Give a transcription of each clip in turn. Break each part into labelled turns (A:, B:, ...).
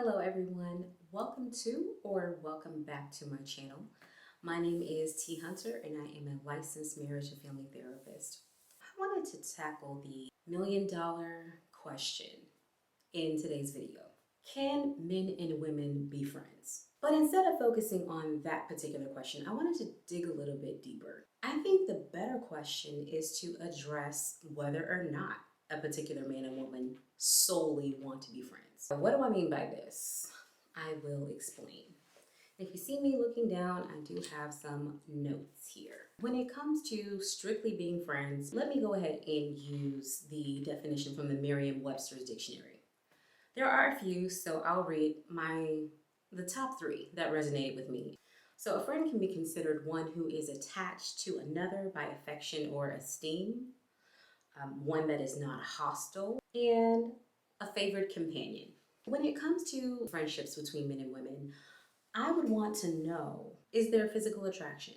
A: Hello everyone, welcome to or welcome back to my channel. My name is T. Hunter and I am a licensed marriage and family therapist. I wanted to tackle the million-dollar question in today's video. Can men and women be friends? But instead of focusing on that particular question, I wanted to dig a little bit deeper. I think the better question is to address whether or not a particular man and woman solely want to be friends. So what do I mean by this? I will explain. If you see me looking down, I do have some notes here. When it comes to strictly being friends, let me go ahead and use the definition from the Merriam-Webster's dictionary. There are a few, so I'll read the top three that resonated with me. So a friend can be considered one who is attached to another by affection or esteem, one that is not hostile, and a favored companion. When it comes to friendships between men and women, I would want to know, is there physical attraction?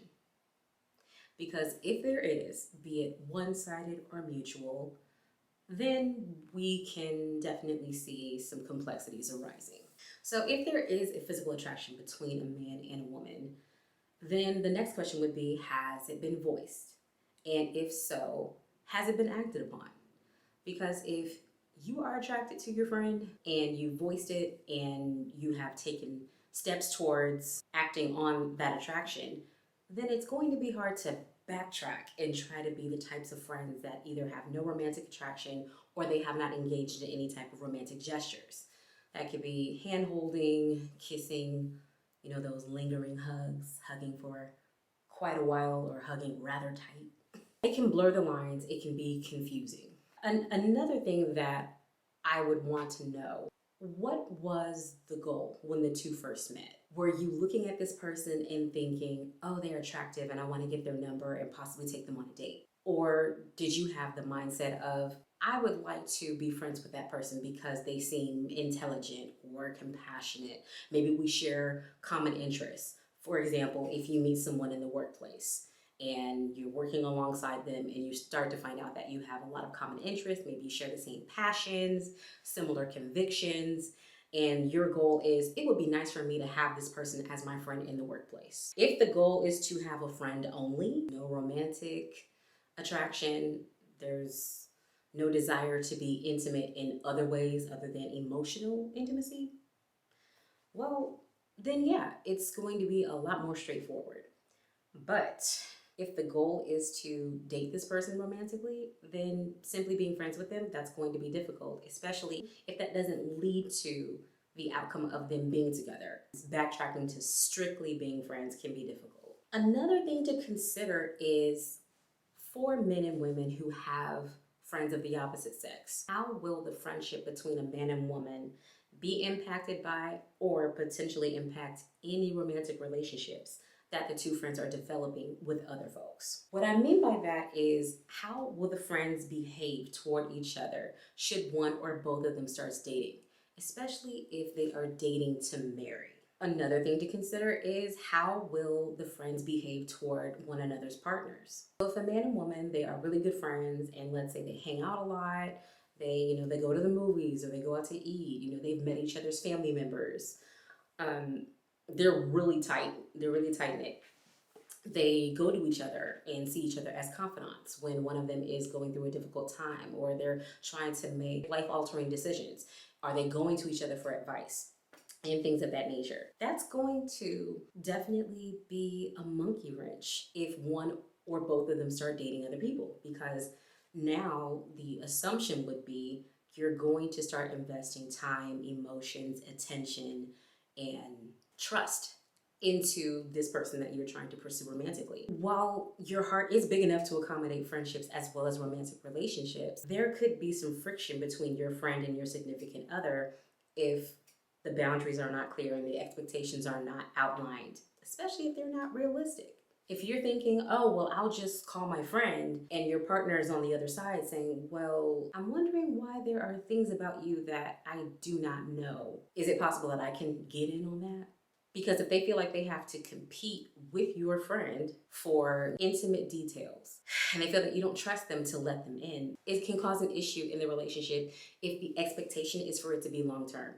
A: Because if there is, be it one-sided or mutual, then we can definitely see some complexities arising. So if there is a physical attraction between a man and a woman, then the next question would be, has it been voiced? And if so, has it been acted upon? Because if you are attracted to your friend and you voiced it and you have taken steps towards acting on that attraction, then it's going to be hard to backtrack and try to be the types of friends that either have no romantic attraction or they have not engaged in any type of romantic gestures. That could be hand holding, kissing, those lingering hugs, hugging for quite a while or hugging rather tight. It can blur the lines, it can be confusing. Another thing that I would want to know, what was the goal when the two first met? Were you looking at this person and thinking, oh, they're attractive and I want to get their number and possibly take them on a date? Or did you have the mindset of, I would like to be friends with that person because they seem intelligent or compassionate. Maybe we share common interests. For example, if you meet someone in the workplace and you're working alongside them and you start to find out that you have a lot of common interests, maybe you share the same passions, similar convictions, and your goal is, it would be nice for me to have this person as my friend in the workplace. If the goal is to have a friend only, no romantic attraction, there's no desire to be intimate in other ways other than emotional intimacy, well, then yeah, it's going to be a lot more straightforward. But if the goal is to date this person romantically, then simply being friends with them, that's going to be difficult, especially if that doesn't lead to the outcome of them being together. Backtracking to strictly being friends can be difficult. Another thing to consider is, for men and women who have friends of the opposite sex, how will the friendship between a man and woman be impacted by or potentially impact any romantic relationships that the two friends are developing with other folks? What I mean by that is, how will the friends behave toward each other should one or both of them start dating, especially if they are dating to marry? Another thing to consider is, how will the friends behave toward one another's partners? So if a man and woman, they are really good friends, and let's say they hang out a lot, they go to the movies or they go out to eat, they've met each other's family members. They're really tight. They're really tight-knit. They go to each other and see each other as confidants when one of them is going through a difficult time or they're trying to make life-altering decisions. Are they going to each other for advice and things of that nature? That's going to definitely be a monkey wrench if one or both of them start dating other people, because now the assumption would be you're going to start investing time, emotions, attention, and trust into this person that you're trying to pursue romantically. While your heart is big enough to accommodate friendships as well as romantic relationships, there could be some friction between your friend and your significant other if the boundaries are not clear and the expectations are not outlined, especially if they're not realistic. If you're thinking, oh, well, I'll just call my friend, and your partner is on the other side saying, well, I'm wondering why there are things about you that I do not know. Is it possible that I can get in on that? Because if they feel like they have to compete with your friend for intimate details and they feel that you don't trust them to let them in, it can cause an issue in the relationship if the expectation is for it to be long-term.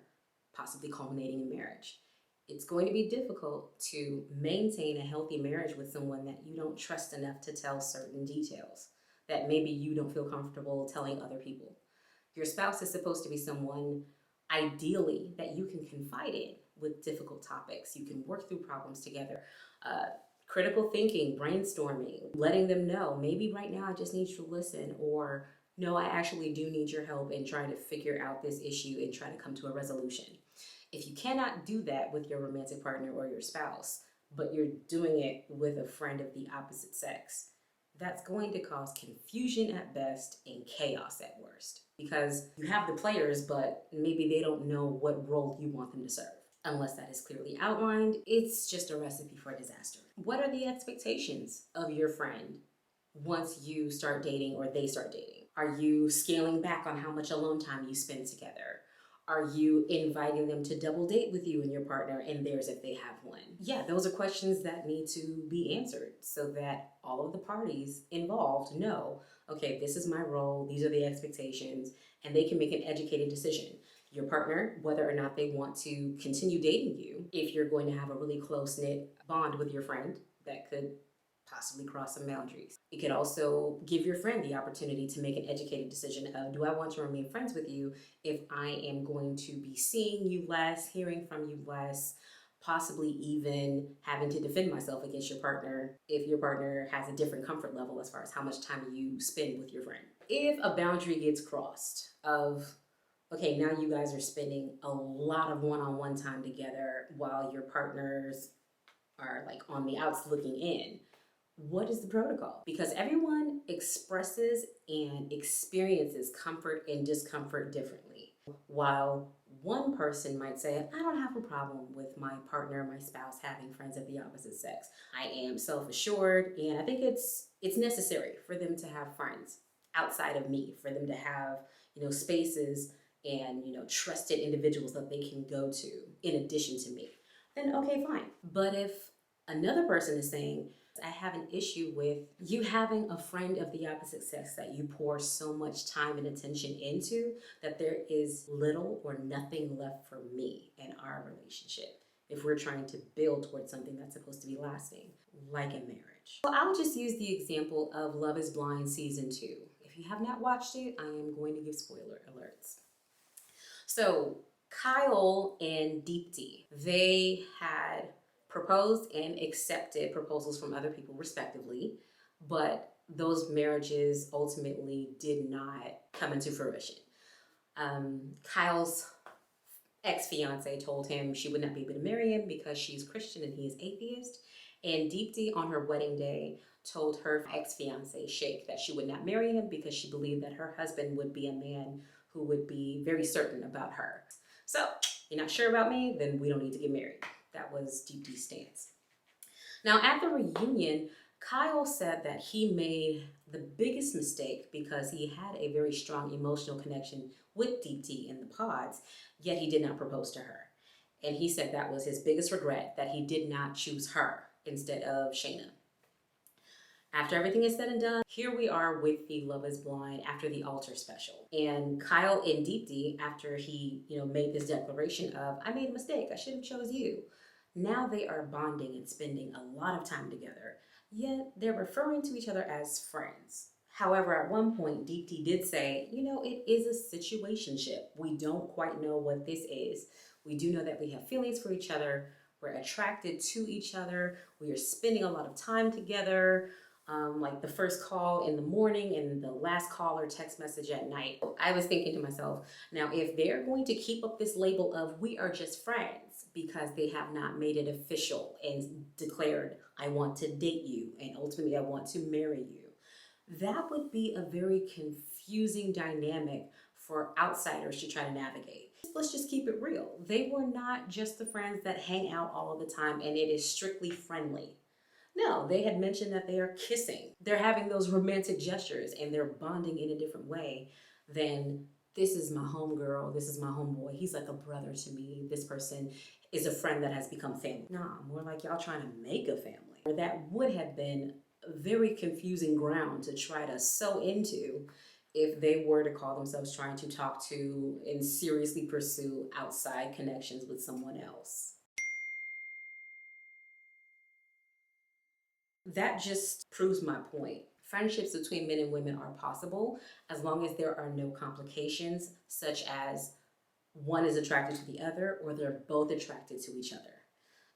A: possibly culminating in marriage. It's going to be difficult to maintain a healthy marriage with someone that you don't trust enough to tell certain details that maybe you don't feel comfortable telling other people. Your spouse is supposed to be someone, ideally, that you can confide in with difficult topics. You can work through problems together. Critical thinking, brainstorming, letting them know, maybe right now I just need you to listen, or no, I actually do need your help in trying to figure out this issue and try to come to a resolution. If you cannot do that with your romantic partner or your spouse, but you're doing it with a friend of the opposite sex, that's going to cause confusion at best and chaos at worst. Because you have the players, but maybe they don't know what role you want them to serve. Unless that is clearly outlined, it's just a recipe for disaster. What are the expectations of your friend once you start dating or they start dating? Are you scaling back on how much alone time you spend together? Are you inviting them to double date with you and your partner and theirs if they have one? Yeah, those are questions that need to be answered so that all of the parties involved know, okay, this is my role, these are the expectations, and they can make an educated decision. Your partner, whether or not they want to continue dating you, if you're going to have a really close-knit bond with your friend that could possibly cross some boundaries. It could also give your friend the opportunity to make an educated decision of, do I want to remain friends with you if I am going to be seeing you less, hearing from you less, possibly even having to defend myself against your partner if your partner has a different comfort level as far as how much time you spend with your friend. If a boundary gets crossed of, okay, now you guys are spending a lot of one-on-one time together while your partners are like on the outs looking in, what is the protocol? Because everyone expresses and experiences comfort and discomfort differently. While one person might say, I don't have a problem with my partner, my spouse having friends of the opposite sex. I am self-assured, and I think it's necessary for them to have friends outside of me, for them to have, spaces and, trusted individuals that they can go to in addition to me. Then okay, fine. But if another person is saying, I have an issue with you having a friend of the opposite sex that you pour so much time and attention into that there is little or nothing left for me in our relationship if we're trying to build towards something that's supposed to be lasting, like a marriage. So I'll just use the example of Love is Blind Season 2. If you have not watched it, I am going to give spoiler alerts. So Kyle and Deepti, they had proposed and accepted proposals from other people respectively, but those marriages ultimately did not come into fruition. Kyle's ex-fiance told him she would not be able to marry him because she's Christian and he is atheist. And Deepti on her wedding day told her ex-fiance Sheikh that she would not marry him because she believed that her husband would be a man who would be very certain about her. So, you're not sure about me? Then we don't need to get married. That was Deepti's stance. Now, at the reunion, Kyle said that he made the biggest mistake because he had a very strong emotional connection with Deepti in the pods, yet he did not propose to her. And he said that was his biggest regret, that he did not choose her instead of Shayna. After everything is said and done, here we are with the Love is Blind after the altar special. And Kyle and Deepti, after he, made this declaration of, I made a mistake, I should have chose you. Now they are bonding and spending a lot of time together, yet they're referring to each other as friends. However, at one point, Deepti did say, it is a situationship. We don't quite know what this is. We do know that we have feelings for each other. We're attracted to each other. We are spending a lot of time together. Like the first call in the morning and the last call or text message at night. I was thinking to myself, now if they're going to keep up this label of we are just friends because they have not made it official and declared I want to date you and ultimately I want to marry you, that would be a very confusing dynamic for outsiders to try to navigate. Let's just keep it real. They were not just the friends that hang out all of the time and it is strictly friendly. No, they had mentioned that they are kissing. They're having those romantic gestures and they're bonding in a different way than this is my homegirl, this is my homeboy, he's like a brother to me, this person is a friend that has become family. Nah, more like y'all trying to make a family. That would have been a very confusing ground to try to sew into if they were to call themselves trying to talk to and seriously pursue outside connections with someone else. That just proves my point. Friendships between men and women are possible as long as there are no complications, such as one is attracted to the other or they're both attracted to each other.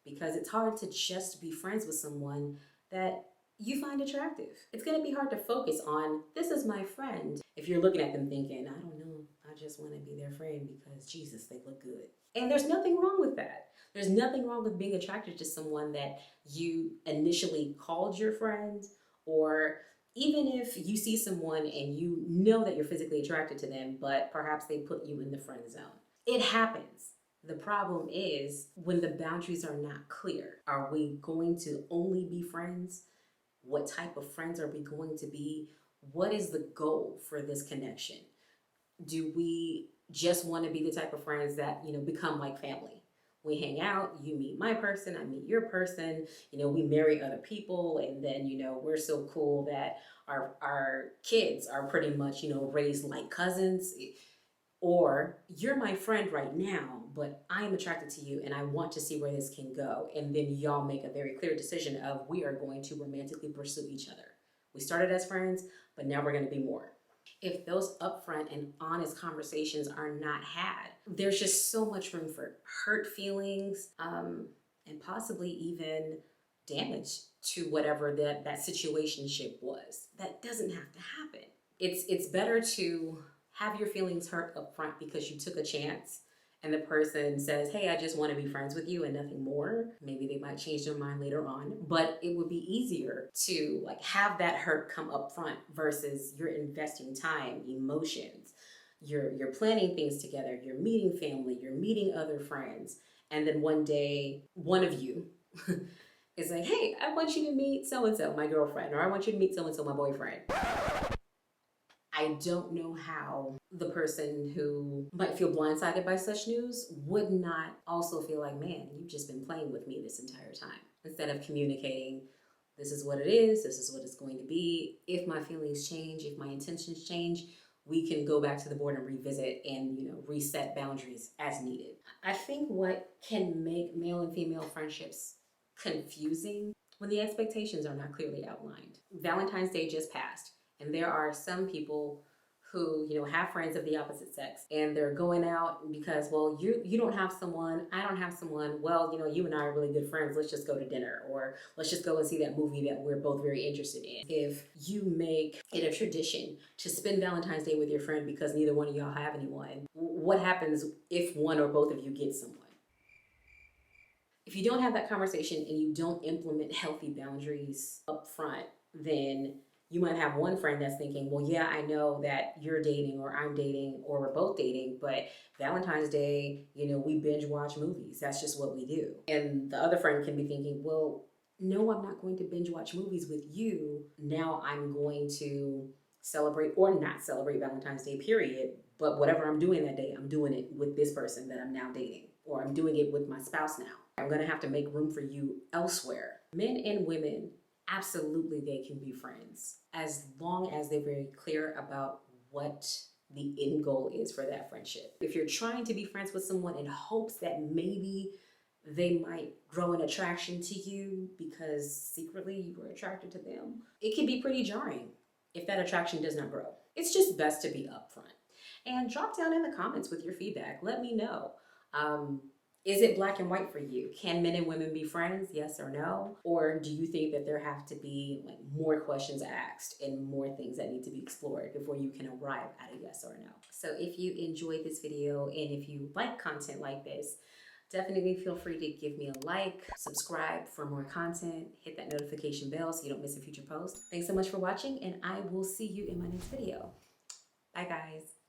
A: Because it's hard to just be friends with someone that you find attractive. It's gonna be hard to focus on, this is my friend, if you're looking at them thinking, I don't know, I just wanna be their friend because Jesus, they look good. And there's nothing wrong with that. There's nothing wrong with being attracted to someone that you initially called your friend, or even if you see someone and you know that you're physically attracted to them, but perhaps they put you in the friend zone. It happens. The problem is when the boundaries are not clear. Are we going to only be friends? What type of friends are we going to be? What is the goal for this connection? Do we just want to be the type of friends that, become like family? We hang out, you meet my person, I meet your person, we marry other people, and then, we're so cool that our kids are pretty much, raised like cousins. Or you're my friend right now, but I am attracted to you and I want to see where this can go. And then y'all make a very clear decision of, we are going to romantically pursue each other. We started as friends, but now we're going to be more. If those upfront and honest conversations are not had, there's just so much room for hurt feelings, and possibly even damage to whatever that situationship was. That doesn't have to happen. It's better to have your feelings hurt up front because you took a chance and the person says, hey, I just want to be friends with you and nothing more. Maybe they might change their mind later on, but it would be easier to have that hurt come up front versus you're investing time, emotions, you're planning things together, you're meeting family, you're meeting other friends, and then one day one of you is like, hey, I want you to meet so-and-so, my girlfriend, or I want you to meet so-and-so, my boyfriend. I don't know how the person who might feel blindsided by such news would not also feel like, man, you've just been playing with me this entire time. Instead of communicating, this is what it is, this is what it's going to be. If my feelings change, if my intentions change, we can go back to the board and revisit and, reset boundaries as needed. I think what can make male and female friendships confusing when the expectations are not clearly outlined. Valentine's Day just passed. And there are some people who, have friends of the opposite sex and they're going out because, well, you don't have someone, I don't have someone. Well, you and I are really good friends. Let's just go to dinner, or let's just go and see that movie that we're both very interested in. If you make it a tradition to spend Valentine's Day with your friend because neither one of y'all have anyone, what happens if one or both of you get someone? If you don't have that conversation and you don't implement healthy boundaries up front, then you might have one friend that's thinking, well, yeah, I know that you're dating or I'm dating or we're both dating, but Valentine's Day, we binge watch movies. That's just what we do. And the other friend can be thinking, well, no, I'm not going to binge watch movies with you. Now I'm going to celebrate or not celebrate Valentine's Day, period. But whatever I'm doing that day, I'm doing it with this person that I'm now dating, or I'm doing it with my spouse now. I'm going to have to make room for you elsewhere. Men and women, absolutely they can be friends as long as they're very clear about what the end goal is for that friendship. If you're trying to be friends with someone in hopes that maybe they might grow an attraction to you because secretly you were attracted to them, it can be pretty jarring if that attraction does not grow. It's just best to be upfront. And drop down in the comments with your feedback. Let me know. Is it black and white for you? Can men and women be friends? Yes or no? Or do you think that there have to be more questions asked and more things that need to be explored before you can arrive at a yes or a no? So if you enjoyed this video and if you like content like this, definitely feel free to give me a like, subscribe for more content, hit that notification bell so you don't miss a future post. Thanks so much for watching, and I will see you in my next video. Bye guys.